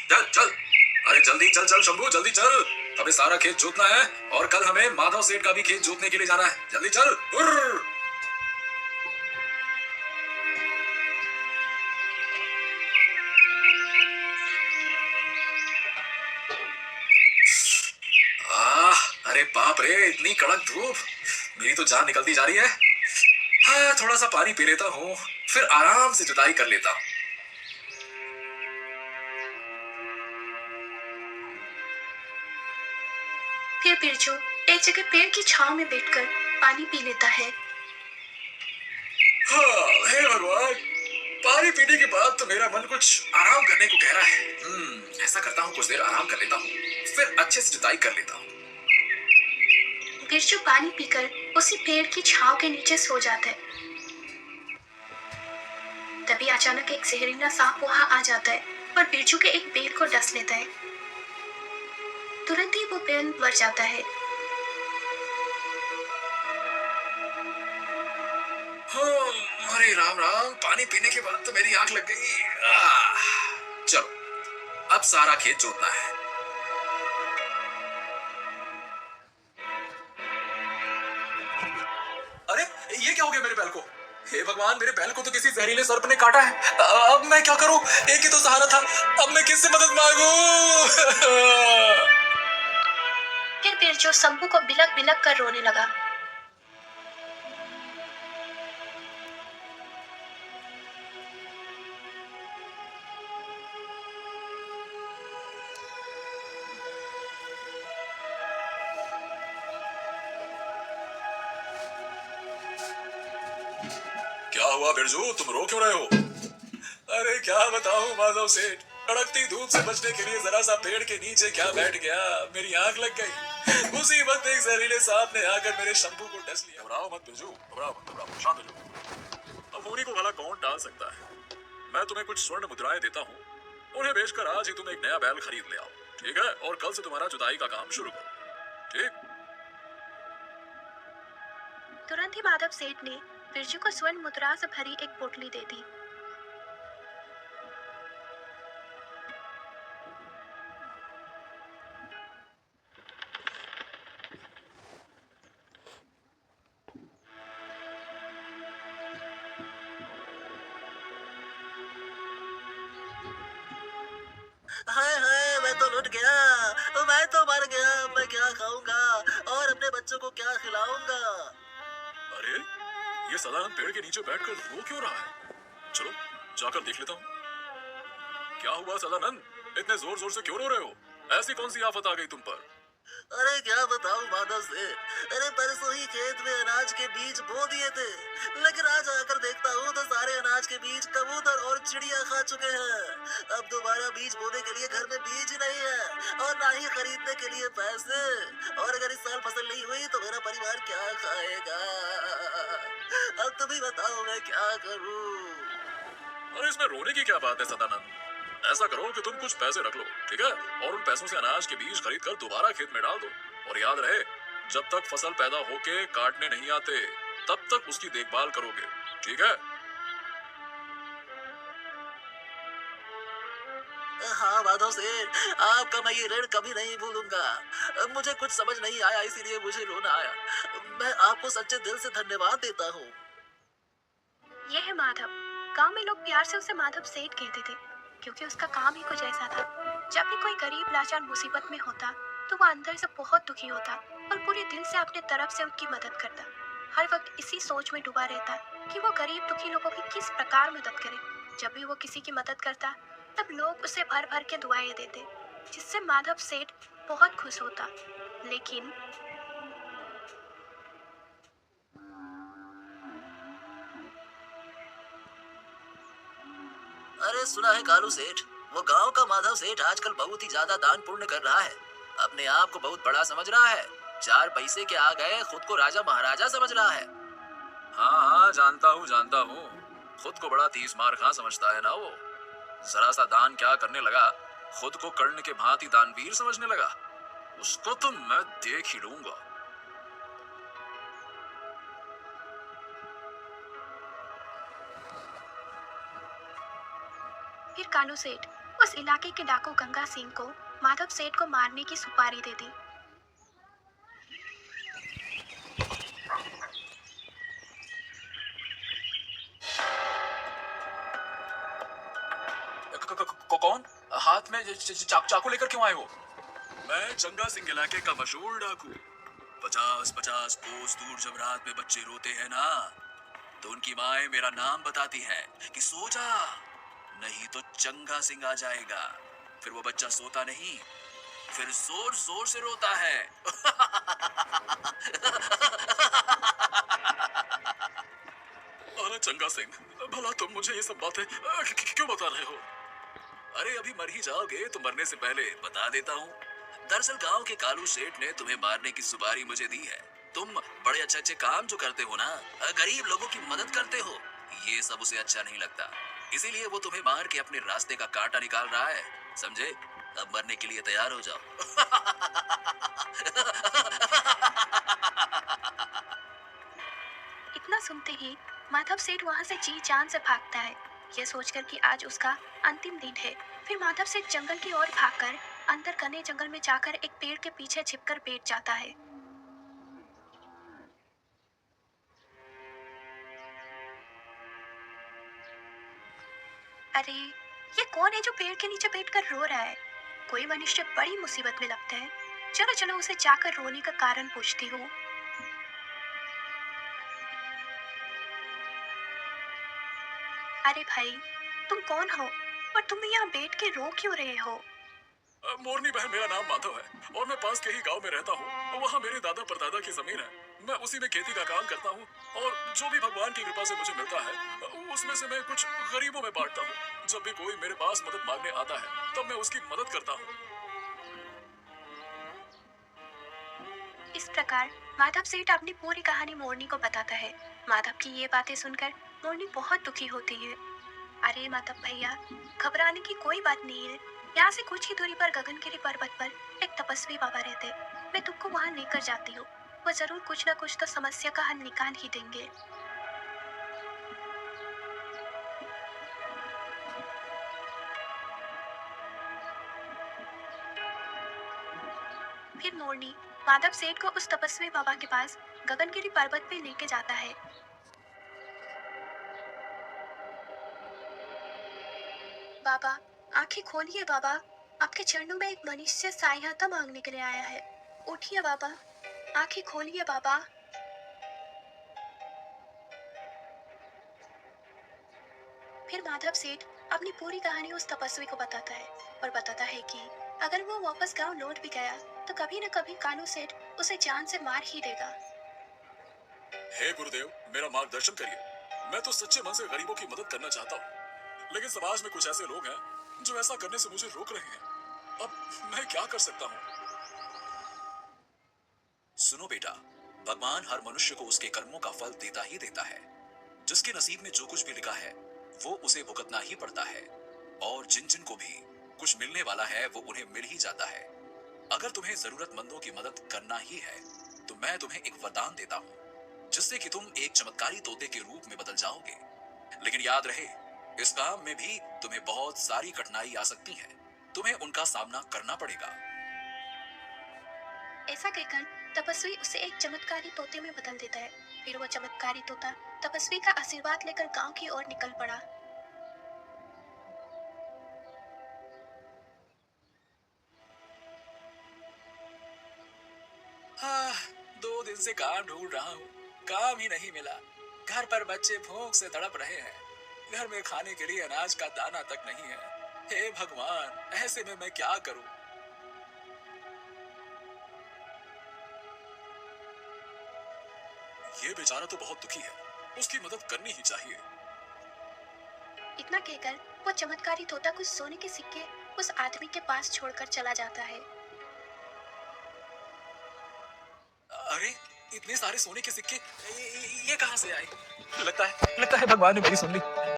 चल चल, अरे जल्दी चल चल शंभू, जल्दी चल। हमें सारा खेत जोतना है और कल हमें माधव सेठ का भी खेत जोतने के लिए जाना है। जल्दी चल। उर्र। अरे बाप रे, इतनी कड़क धूप, मेरी तो जान निकलती जा रही है। हाँ, थोड़ा सा पानी पी लेता हूँ, फिर आराम से जुताई कर लेता हूँ। फिर बिरजू एक जगह पेड़ की छांव में बैठकर पानी पी लेता है। हाँ, हे भगवान, पानी पीने के बाद तो मेरा मन कुछ आराम करने को कह रहा है। ऐसा करता हूँ, कुछ देर आराम कर लेता हूँ, फिर अच्छे से जुताई कर लेता हूँ। बिरजू पानी पीकर उसी पेड़ की छांव के नीचे सो जाता है। तभी अचानक एक जहरीला सांप वहां आ जाता है और बिरजू के एक पेड़ को डस लेता है। तुरंत ही वो पेड़ मर जाता है। हाँ, अरे राम राम, पानी पीने के बाद तो मेरी आंख लग गई। चलो, अब सारा खेत जोतना है। अरे ये क्या हो गया मेरे बैल को? हे भगवान, मेरे बैल को तो किसी जहरीले सर्प ने काटा है। अब मैं क्या करूं? एक ही तो सहारा था, अब मैं किससे मदद मांगू? फिर बिरजू शंभू को बिलक बिलक कर रोने लगा। क्या हुआ बिरजू, तुम रो क्यों रहे हो? अरे क्या बताऊं माधव सेठ, कड़कती धूप से बचने के लिए जरा सा पेड़ के नीचे क्या बैठ गया, मेरी आंख लग गई। उसी वक्त एक जहरीले सांप ने आकर मेरे शंभू को डस लिया। घबराओ मत बिरजू, घबराओ मत, घबराओ, शांत हो जाओ। अब होनी को भला कौन टाल सकता है। मैं तुम्हें कुछ स्वर्ण मुद्राएं देता हूँ, उन्हें बेचकर आज ही तुम एक नया बैल खरीद ले आओ, ठीक है? और कल से तुम्हारा जुताई का काम शुरू करो, ठीक? तुरंत ही माधव सेठ ने बिरजू को स्वर्ण मुद्रा से भरी एक पोटली दे दी। हाय हाय, मैं तो लुट गया, मैं तो मर गया। मैं क्या खाऊंगा और अपने बच्चों को क्या खिलाऊंगा? अरे ये सदानंद पेड़ के नीचे बैठकर रो क्यों रहा है? चलो जाकर देख लेता हूँ। क्या हुआ सदानंद, इतने जोर जोर से क्यों रो रहे हो? ऐसी कौन सी आफत आ गई तुम पर? अरे क्या बताऊं माधव से, अरे परसों ही खेत में अनाज के बीज बो दिए थे, लेकिन आज आकर देखता हूँ तो सारे अनाज के बीज कबूतर और चिड़िया खा चुके हैं। अब दोबारा बीज बोने के लिए घर में बीज ही नहीं है और ना ही खरीदने के लिए पैसे। और अगर इस साल फसल नहीं हुई तो मेरा परिवार क्या खाएगा? अब तुम ही बताओ मैं क्या करूँ? अरे इसमें रोने की क्या बात है सदानंद? ऐसा करो कि तुम कुछ पैसे रख लो, ठीक है? और उन पैसों से अनाज के बीज खरीद कर दोबारा खेत में डाल दो। और याद रहे, जब तक फसल पैदा होके काटने नहीं आते तब तक उसकी देखभाल करोगे, ठीक है? हाँ माधव सेठ, आपका मैं ये ऋण कभी नहीं भूलूंगा। मुझे कुछ समझ नहीं आया इसीलिए मुझे रोना आया। मैं आपको सच्चे दिल से धन्यवाद देता हूँ। यह है माधव। गांव में लोग प्यार से उसे माधव सेठ कहते थे, क्योंकि उसका काम ही कुछ ऐसा था। जब भी कोई गरीब लाचार मुसीबत में होता तो वह अंदर से बहुत दुखी होता और पूरे दिल से अपने तरफ से उनकी मदद करता। हर वक्त इसी सोच में डूबा रहता कि वो गरीब दुखी लोगों की किस प्रकार मदद करे। जब भी वो किसी की मदद करता तब लोग उसे भर भर के दुआएं देते, जिससे माधव सेठ बहुत खुश होता। लेकिन अरे सुना है कालू सेठ, वो गांव का माधव सेठ आजकल बहुत ही ज्यादा दान पुण्य कर रहा है। अपने आप को बहुत बड़ा समझ रहा है। 4 पैसे के आ गए खुद को राजा महाराजा समझ रहा है। हाँ हाँ, जानता हूँ जानता हूँ। खुद को बड़ा तीस मार खा समझता है ना वो। जरा सा दान क्या करने लगा, खुद को कर्ण के भांति दानवीर समझने लगा। उसको तो मैं देख ही लूंगा। फिर कालू सेठ उस इलाके के डाकू गंगा सिंह को माधव सेठ को मारने की सुपारी दे दी। कौन? हाथ में चाकू लेकर क्यों आए हो? मैं चंगा सिंह इलाके का मशहूर डाकू। 50-50 कोस दूर जब रात में बच्चे रोते हैं ना, तो उनकी माएं मेरा नाम बताती है कि सो जा, नहीं तो चंगा सिंह आ जाएगा। फिर वो बच्चा सोता नहीं, फिर जोर जोर से रोता है। अरे चंगा सिंह, भला तुम मुझे ये सब बातें क्यों बता रहे हो? अरे अभी मर ही जाओगे तो मरने से पहले बता देता हूँ। दरअसल गांव के कालू सेठ ने तुम्हें मारने की सुपारी मुझे दी है। तुम बड़े अच्छे अच्छे काम जो करते हो ना, गरीब लोगों की मदद करते हो, ये सब उसे अच्छा नहीं लगता। इसीलिए वो तुम्हें मार के अपने रास्ते का कांटा निकाल रहा है, समझे? अब मरने के लिए तैयार हो जाओ। इतना सुनते ही माधव सेठ वहां से जी जान से भागता है, यह सोचकर कि आज उसका अंतिम दिन है। फिर माधव सेठ जंगल की ओर भागकर अंदर घने जंगल में जाकर एक पेड़ के पीछे छिपकर बैठ जाता है। अरे ये कौन है जो पेड़ के नीचे बैठकर रो रहा है? कोई मनुष्य बड़ी मुसीबत में लगता है। चलो चलो उसे जाकर रोने का कारण पूछती हूँ। अरे भाई, तुम कौन हो और तुम यहाँ बैठ के रो क्यों रहे हो? मोरनी बहन, मेरा नाम माधव है और मैं पास के ही गांव में रहता हूँ। वहाँ मेरे दादा परदादा की जमीन है। मैं उसी में खेती का काम करता हूँ और जो भी भगवान की कृपा से मुझे मिलता है उसमें से मैं कुछ गरीबों में बांटता हूँ। जब भी कोई मेरे पास मदद मांगने आता है तब मैं उसकी मदद करता हूँ। इस प्रकार माधव सेठ अपनी पूरी कहानी मोरनी को बताता है। माधव की ये बातें सुनकर मोरनी बहुत दुखी होती है। अरे माधव भैया, घबराने की कोई बात नहीं है। यहाँ से कुछ ही दूरी पर गगनगिरी पर्वत पर एक तपस्वी बाबा रहते। मैं तुमको वहाँ लेकर जाती हूँ। वो जरूर कुछ ना कुछ तो समस्या का हल निकाल ही देंगे। फिर मोरनी माधव सेठ को उस तपस्वी बाबा के पास गगनगिरी पर्वत पे लेके जाता है। बाबा, आंखें खोलिए बाबा। आपके चरणों में एक मनुष्य सहायता मांगने के लिए आया है। उठिए बाबा, आंखें खोलिए बाबा। फिर माधव सेठ अपनी पूरी कहानी उस तपस्वी को बताता है और बताता है कि अगर वो वापस गांव लौट भी गया तो कभी न कभी कालू सेठ उसे जान से मार ही देगा। हे गुरुदेव, मेरा मार्गदर्शन करिए। मैं तो सच्चे मन से गरीबों की मदद करना चाहता हूँ, लेकिन समाज में कुछ ऐसे लोग हैं जो ऐसा करने से मुझे रोक रहे हैं। अब मैं क्या कर सकता हूँ? सुनो बेटा, भगवान हर मनुष्य को उसके कर्मों का फल देता ही देता है। जिसके नसीब में जो कुछ भी लिखा है वो उसे भुगतना ही पड़ता है, और जिन जिन को भी कुछ मिलने वाला है वो उन्हें मिल ही जाता है। अगर तुम्हें जरूरतमंदों की मदद करना ही है तो मैं तुम्हें एक वरदान देता हूँ, जिससे कि तुम एक चमत्कारी तोते के रूप में बदल जाओगे। लेकिन याद रहे, इस काम में भी तुम्हें बहुत सारी कठिनाई आ सकती है। तुम्हें उनका सामना करना पड़ेगा। ऐसा कहकर तपस्वी उसे एक चमत्कारी तोते में बदल देता है। फिर वो चमत्कारी तोता तपस्वी का आशीर्वाद लेकर गांव की ओर निकल पड़ा। हाँ, 2 दिन से काम ढूंढ रहा हूँ, काम ही नहीं मिला। घर पर बच्चे भूख से तड़प रहे हैं। घर में खाने के लिए अनाज का दाना तक नहीं है। हे भगवान, ऐसे में मैं क्या करूँ? ये बेचारा तो बहुत दुखी है, उसकी मदद करनी ही चाहिए। इतना कहकर वो चमत्कारी तोता कुछ सोने के सिक्के उस आदमी के पास छोड़कर चला जाता है। अरे, इतने सारे सोने के सिक्के ये कहां से आए? लगता है भगवान ने मेरी सुन ली।